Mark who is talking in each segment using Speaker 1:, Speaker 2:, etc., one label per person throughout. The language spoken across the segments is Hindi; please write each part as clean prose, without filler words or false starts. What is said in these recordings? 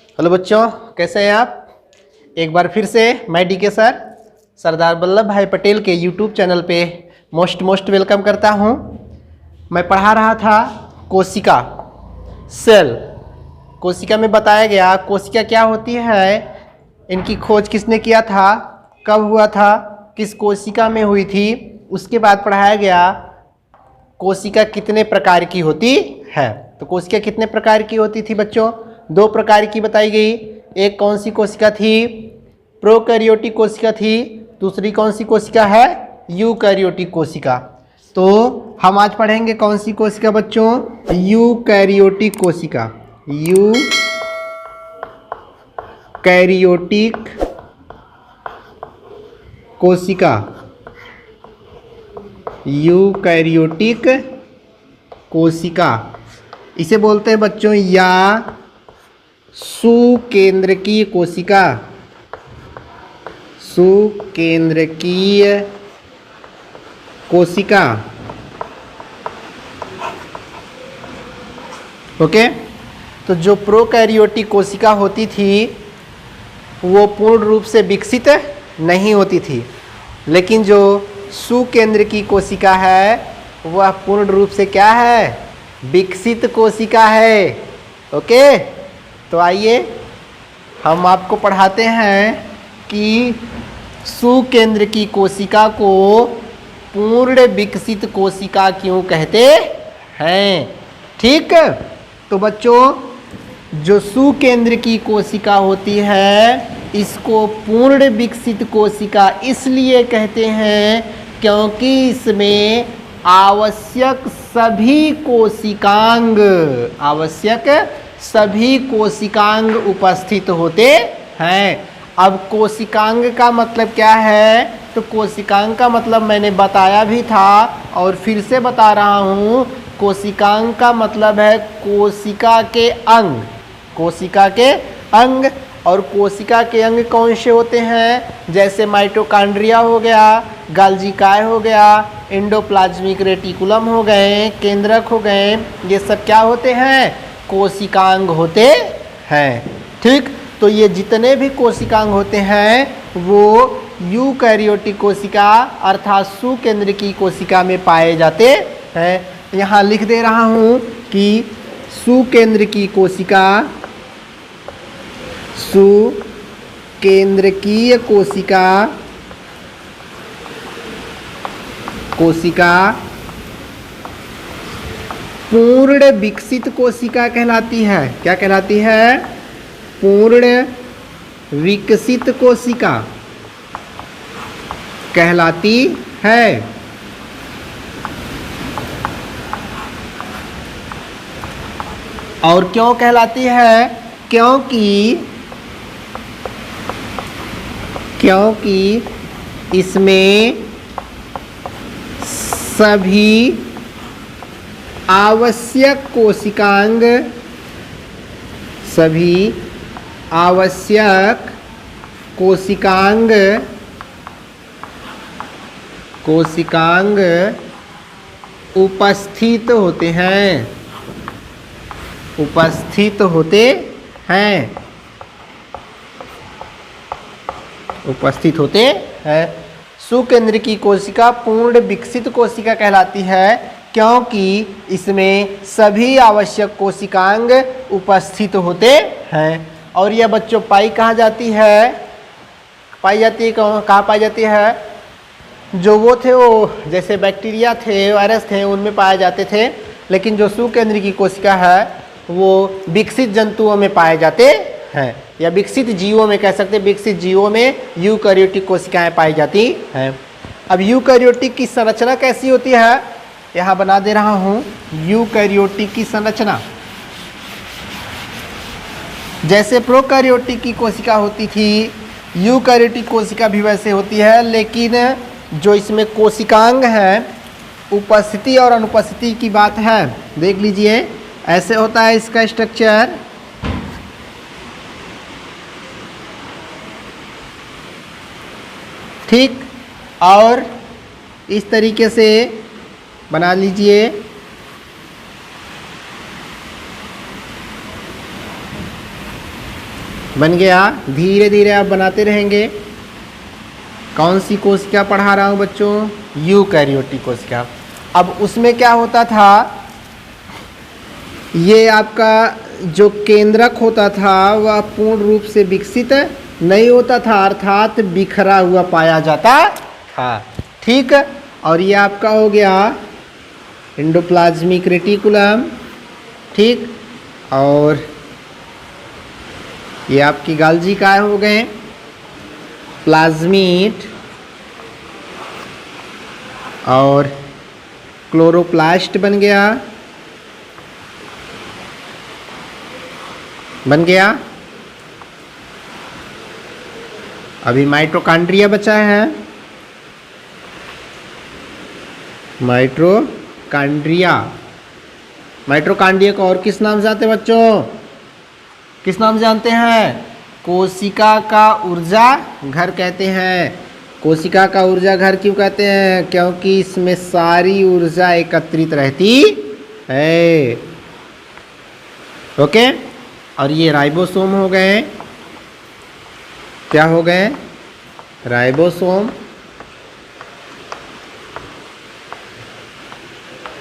Speaker 1: हेलो बच्चों, कैसे हैं आप। एक बार फिर से मैं डीके सर सरदार वल्लभ भाई पटेल के यूट्यूब चैनल पे मोस्ट वेलकम करता हूं। मैं पढ़ा रहा था कोशिका सेल। कोशिका में बताया गया कोशिका क्या होती है, इनकी खोज किसने किया था, कब हुआ था, किस कोशिका में हुई थी। उसके बाद पढ़ाया गया कोशिका कितने प्रकार की होती है। तो कोशिका कितने प्रकार की होती थी बच्चों, 2 प्रकार की बताई गई। एक कौन सी कोशिका थी, प्रोकैरियोटिक कोशिका थी। दूसरी कौन सी कोशिका है, यूकैरियोटिक कोशिका। तो हम आज पढ़ेंगे कौन सी कोशिका बच्चों, यूकैरियोटिक कोशिका। यूकैरियोटिक कोशिका, यूकैरियोटिक कोशिका इसे बोलते हैं बच्चों, या सुकेंद्रकीय कोशिका। सुकेंद्रकीय कोशिका। ओके, तो जो प्रोकैरियोटिक कोशिका होती थी वो पूर्ण रूप से विकसित नहीं होती थी, लेकिन जो सुकेंद्रकीय कोशिका है वह पूर्ण रूप से क्या है, विकसित कोशिका है। ओके, तो आइए हम आपको पढ़ाते हैं कि सुकेंद्रकीय कोशिका को पूर्ण विकसित कोशिका क्यों कहते हैं। ठीक, तो बच्चों जो सुकेंद्रकीय कोशिका होती है इसको पूर्ण विकसित कोशिका इसलिए कहते हैं क्योंकि इसमें आवश्यक सभी कोशिकांग उपस्थित होते हैं। अब कोशिकांग का मतलब क्या है, तो कोशिकांग का मतलब मैंने बताया भी था और फिर से बता रहा हूँ। कोशिकांग का मतलब है कोशिका के अंग, कोशिका के अंग। और कोशिका के अंग कौन से होते हैं, जैसे माइटोकॉन्ड्रिया हो गया, गाल्जिकाय हो गया, एंडोप्लाज्मिक रेटिकुलम हो गए, केंद्रक हो गए, ये सब क्या होते हैं, कोशिकांग होते हैं। ठीक, तो ये जितने भी कोशिकांग होते हैं वो यूकैरियोटिक कोशिका अर्थात सुकेंद्रकीय कोशिका में पाए जाते हैं। यहाँ लिख दे रहा हूँ कि सुकेंद्रकीय कोशिका, सुकेंद्रकीय कोशिका पूर्ण विकसित कोशिका कहलाती है। क्या कहलाती है, पूर्ण विकसित कोशिका कहलाती है। और क्यों कहलाती है, क्योंकि इसमें सभी आवश्यक कोशिकांग उपस्थित होते हैं। सुकेंद्रकीय कोशिका पूर्ण विकसित कोशिका कहलाती है क्योंकि इसमें सभी आवश्यक कोशिकांग उपस्थित होते हैं। और यह बच्चों पाई कहाँ जाती है, कहाँ पाई जाती है, जो वो थे वो जैसे बैक्टीरिया थे, वायरस थे, उनमें पाए जाते थे। लेकिन जो सुकेंद्रकीय कोशिका है वो विकसित जंतुओं में पाए जाते हैं, या विकसित जीवों में कह सकते हैं। विकसित जीवों में यूकैरियोटिक कोशिकाएं पाई जाती हैं। अब यूकैरियोटिक की संरचना कैसी होती है, यहाँ बना दे रहा हूँ यूकैरियोटिक की संरचना। जैसे प्रोकैरियोटिक की कोशिका होती थी, यूकैरियोटिक कोशिका भी वैसे होती है, लेकिन जो इसमें कोशिकांग है उपस्थिति और अनुपस्थिति की बात है। देख लीजिए, ऐसे होता है इसका स्ट्रक्चर। ठीक, और इस तरीके से बना लीजिए। बन गया। धीरे धीरे आप बनाते रहेंगे। कौन सी कोशिका पढ़ा रहा हूँ बच्चों? यूकैरियोटिक कोशिका। अब उसमें क्या होता था, ये आपका जो केंद्रक होता था वह पूर्ण रूप से विकसित नहीं होता था, अर्थात बिखरा हुआ पाया जाता था। ठीक। और ये आपका हो गया एंडोप्लाज्मिक रेटिकुलम। ठीक। और ये आपकी गाल्जी काय हो गए? प्लाज्मिड और क्लोरोप्लास्ट बन गया। बन गया। अभी माइटोकॉन्ड्रिया बचा है। माइटोकॉन्ड्रिया। माइटोकॉन्ड्रिया को और किस नाम से जानते हैं बच्चों? किस नाम से जानते हैं? कोशिका का ऊर्जा घर कहते हैं। कोशिका का ऊर्जा घर क्यों कहते हैं? क्योंकि इसमें सारी ऊर्जा एकत्रित रहती है। ओके। और ये राइबोसोम हो गए। क्या हो गए? राइबोसोम।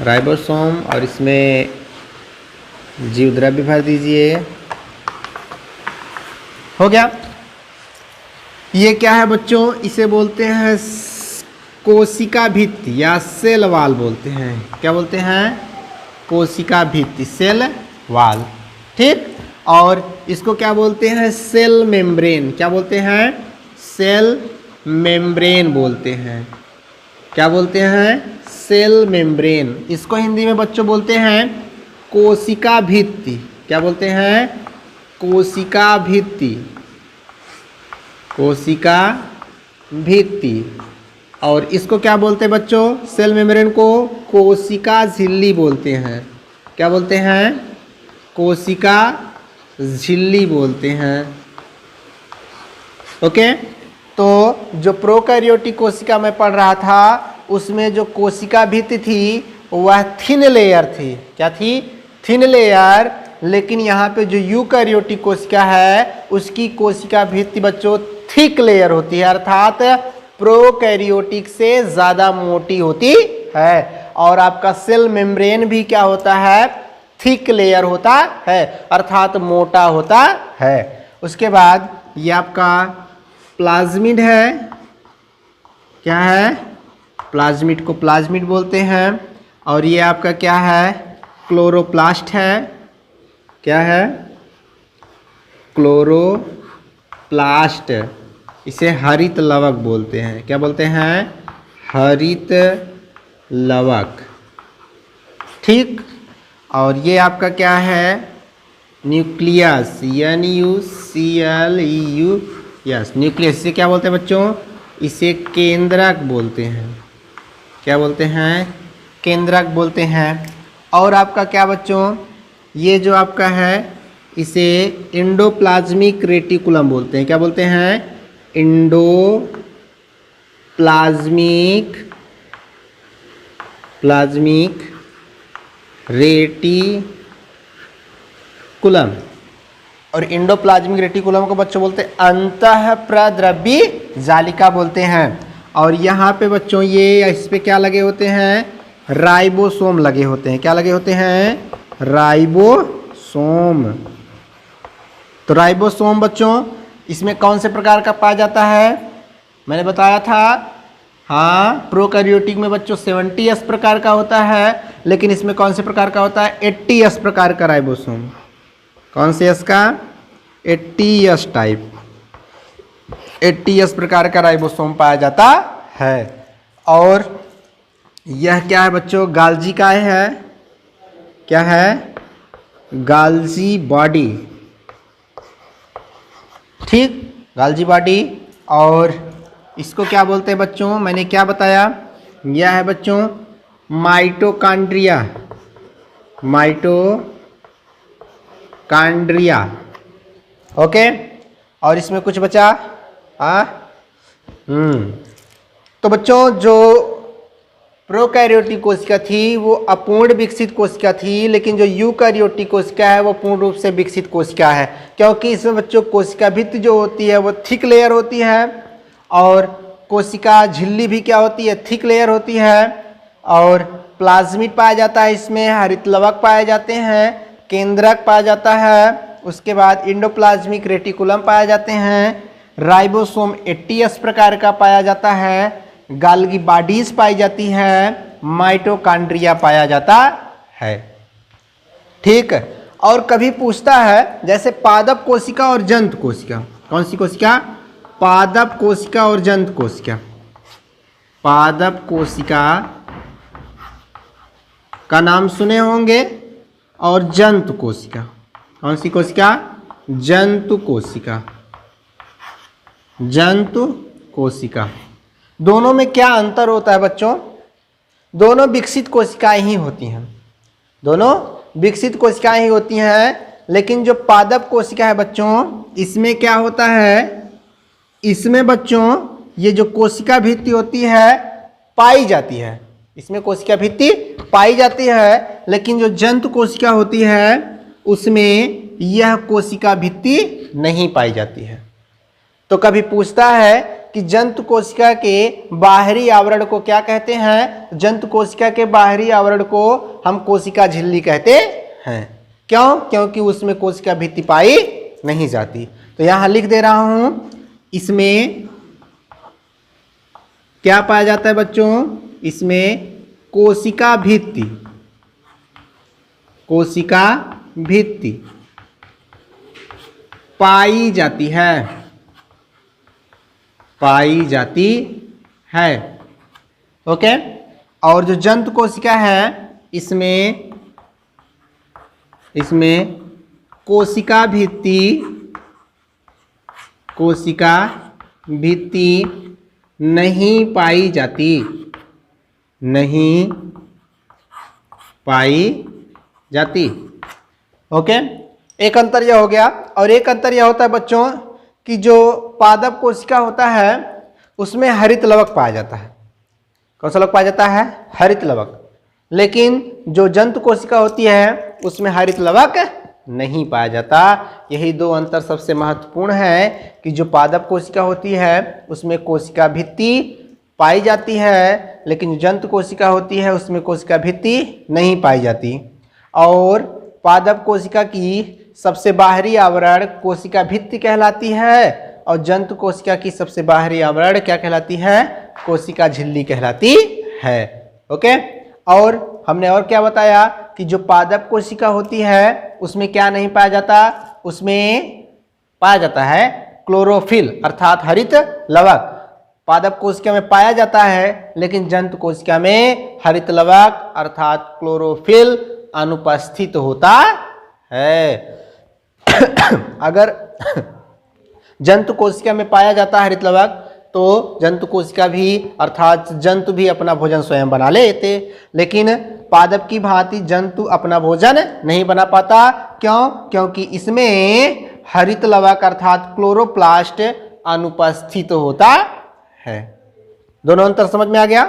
Speaker 1: राइबोसोम। और इसमें जीव द्रव्य भर दीजिए। हो गया। ये क्या है बच्चों? इसे बोलते हैं कोशिका भित्ति या सेल वाल बोलते हैं। क्या बोलते हैं? कोशिका भित्ति, सेल वाल। ठीक। और इसको क्या बोलते हैं? Cell membrane. क्या बोलते हैं? सेल मेम्ब्रेन बोलते हैं। क्या बोलते हैं? Cell membrane. इसको हिंदी में बच्चों बोलते हैं कोशिका भित्ति। क्या बोलते हैं? कोशिका भित्ति। कोशिका भित्ति। और इसको क्या बोलते हैं बच्चों? सेल मेम्ब्रेन को कोशिका झिल्ली बोलते हैं। क्या बोलते हैं? कोशिका झिल्ली बोलते हैं। ओके। तो जो प्रोकैरियोटिक कोशिका मैं पढ़ रहा था उसमें जो कोशिका भित्ति थी वह थिन लेयर थी। क्या थी? Thin layer. लेकिन यहाँ पे जो यूकैरियोटिक कोशिका है उसकी कोशिका भित्ति बच्चों थिक लेयर होती है, अर्थात प्रोकैरियोटिक से ज़्यादा मोटी होती है। और आपका सेल मेम्ब्रेन भी क्या होता है? थिक लेयर होता है, अर्थात मोटा होता है। उसके बाद ये आपका प्लाज्मिड है। क्या है? प्लाज्मिड को प्लाज्मिड बोलते हैं। और ये आपका क्या है? क्लोरोप्लास्ट है। क्या है? क्लोरोप्लास्ट। इसे हरित लवक बोलते हैं। क्या बोलते हैं? हरित लवक। ठीक। और ये आपका क्या है? न्यूक्लियस। NUCLEUS। न्यूक्लियस। इसे क्या बोलते हैं बच्चों? इसे केंद्रक बोलते हैं। क्या बोलते हैं? केंद्रक बोलते हैं। और आपका क्या बच्चों? ये जो आपका है इसे एंडोप्लाज्मिक रेटिकुलम बोलते हैं। क्या बोलते हैं? Plasmic reticulum. और एंडोप्लाज्मिक रेटिकुलम को बच्चों बोलते हैं अंतःप्रद्रव्य जालिका बोलते हैं। और यहाँ पे बच्चों ये इस पे क्या लगे होते हैं? राइबोसोम लगे होते हैं। क्या लगे होते हैं? राइबोसोम। तो राइबोसोम बच्चों इसमें कौन से प्रकार का पाया जाता है? मैंने बताया था। हाँ, प्रोकैरियोटिक में बच्चों 70S प्रकार का होता है, लेकिन इसमें कौन से प्रकार का होता है? 80S प्रकार का राइबोसोम। कौन से एस का? 80S type. 80S प्रकार का राइबोसोम पाया जाता है। और यह क्या है बच्चों? गाल्जी का है। क्या है? Golgi body. ठीक। Golgi body. और इसको क्या बोलते हैं बच्चों? मैंने क्या बताया? यह है बच्चों माइटोकॉन्ड्रिया। माइटोकॉन्ड्रिया। ओके। और इसमें कुछ बचा? तो बच्चों जो प्रोकैरियोटिक कोशिका थी वो अपूर्ण विकसित कोशिका थी, लेकिन जो यूकैरियोटिक कोशिका है वो पूर्ण रूप से विकसित कोशिका है, क्योंकि इसमें बच्चों कोशिका भित्ति जो होती है वो थिक लेयर होती है, और कोशिका झिल्ली भी क्या होती है, थिक लेयर होती है, और प्लाज्मिड पाया जाता है, इसमें हरित लवक पाए जाते हैं, केंद्रक पाया जाता है, उसके बाद इंडोप्लाज्मिक रेटिकुलम पाए जाते हैं, राइबोसोम 80 प्रकार का पाया जाता है, गाल्गी बॉडीज पाई जाती है, माइटोकॉन्ड्रिया पाया जाता है। ठीक है, और कभी पूछता है जैसे पादप कोशिका और जंतु कोशिका, कौन सी कोशिका, पादप कोशिका और जंतु कोशिका, पादप कोशिका का नाम सुने होंगे, और जंतु कोशिका, कौन सी कोशिका, जंतु कोशिका, जंतु कोशिका, दोनों में क्या अंतर होता है बच्चों, दोनों विकसित कोशिकाएं ही होती हैं, दोनों विकसित कोशिकाएं ही होती हैं, लेकिन जो पादप कोशिका है बच्चों इसमें क्या होता है, इसमें बच्चों ये जो कोशिका भित्ति होती है पाई जाती है, इसमें कोशिका भित्ति पाई जाती है, लेकिन जो जंतु कोशिका होती है उसमें यह कोशिका भित्ति नहीं पाई जाती है। तो कभी पूछता है कि जंतु कोशिका के बाहरी आवरण को क्या कहते हैं, जंतु कोशिका के बाहरी आवरण को हम कोशिका झिल्ली कहते हैं, क्यों, क्योंकि उसमें कोशिका भित्ति पाई नहीं जाती। तो यहां लिख दे रहा हूं, इसमें क्या पाया जाता है बच्चों, इसमें कोशिका भित्ति, कोशिका भित्ति पाई जाती है, पाई जाती है। ओके, और जो जंतु कोशिका है इसमें कोशिका भित्ति, कोशिका भित्ति नहीं पाई जाती, नहीं पाई जाती। ओके, एक अंतर यह हो गया, और एक अंतर यह होता है बच्चों कि जो पादप कोशिका होता है उसमें हरित लवक पाया जाता है, कौन सा लवक पाया जाता है, हरित लवक, लेकिन जो जंतु कोशिका होती है उसमें हरित लवक नहीं पाया जाता। यही दो अंतर सबसे महत्वपूर्ण है कि जो पादप कोशिका होती है उसमें कोशिका भित्ति पाई जाती है, लेकिन जो जंतु कोशिका होती है उसमें कोशिका भित्ति नहीं पाई जाती। और पादप कोशिका की सबसे बाहरी आवरण कोशिका भित्ति कहलाती है, और जंतु कोशिका की सबसे बाहरी आवरण क्या कहलाती है, कोशिका झिल्ली कहलाती है। ओके, और हमने और क्या बताया कि जो पादप कोशिका होती है उसमें क्या नहीं पाया जाता, उसमें पाया जाता है क्लोरोफिल अर्थात हरित लवक, पादप कोशिका में पाया जाता है, लेकिन जंतु कोशिका में हरित लवक अर्थात क्लोरोफिल अनुपस्थित होता है। अगर जंतु कोशिका में पाया जाता है हरित लवक तो जंतु कोशिका भी अर्थात जंतु भी अपना भोजन स्वयं बना लेते, लेकिन पादप की भांति जंतु अपना भोजन नहीं बना पाता। क्यों, क्योंकि इसमें हरित लवक अर्थात क्लोरोप्लास्ट अनुपस्थित होता है। दोनों अंतर समझ में आ गया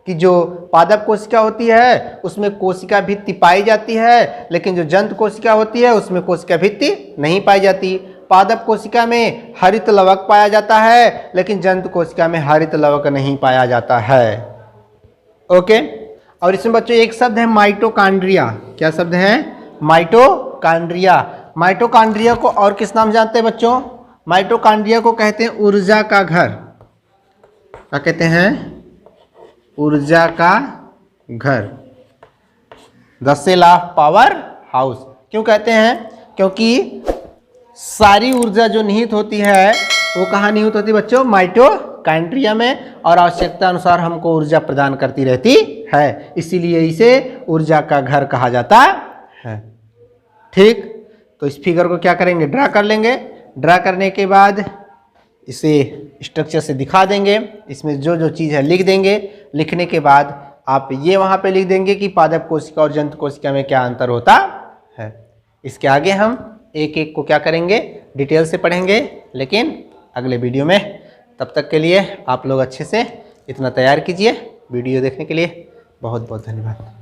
Speaker 1: कि जो पादप कोशिका होती है उसमें कोशिका भित्ति पाई जाती है, लेकिन जो जंतु कोशिका होती है उसमें कोशिका भित्ति नहीं पाई जाती। पादप कोशिका में हरित लवक पाया जाता है, लेकिन जंतु कोशिका में हरित लवक नहीं पाया जाता है। ओके, और इसमें बच्चों एक शब्द है माइटोकॉन्ड्रिया। क्या शब्द है, माइटोकॉन्ड्रिया। माइटोकॉन्ड्रिया को और किस नाम जानते हैं बच्चों, माइटोकॉन्ड्रिया को कहते हैं ऊर्जा का घर। क्या कहते हैं, ऊर्जा का घर, the cell of power house. क्यों कहते हैं, क्योंकि सारी ऊर्जा जो निहित होती है वो कहाँ निहित होती है बच्चों, माइटोकॉन्ड्रिया में, और आवश्यकता अनुसार हमको ऊर्जा प्रदान करती रहती है, इसीलिए इसे ऊर्जा का घर कहा जाता है। ठीक, तो इस फिगर को क्या करेंगे, ड्रा कर लेंगे। ड्रा करने के बाद इसे स्ट्रक्चर से दिखा देंगे, इसमें जो जो चीज़ है लिख देंगे। लिखने के बाद आप ये वहाँ पे लिख देंगे कि पादप कोशिका और जंतु कोशिका में क्या अंतर होता है। इसके आगे हम एक एक को क्या करेंगे, डिटेल से पढ़ेंगे, लेकिन अगले वीडियो में। तब तक के लिए आप लोग अच्छे से इतना तैयार कीजिए। वीडियो देखने के लिए बहुत बहुत धन्यवाद।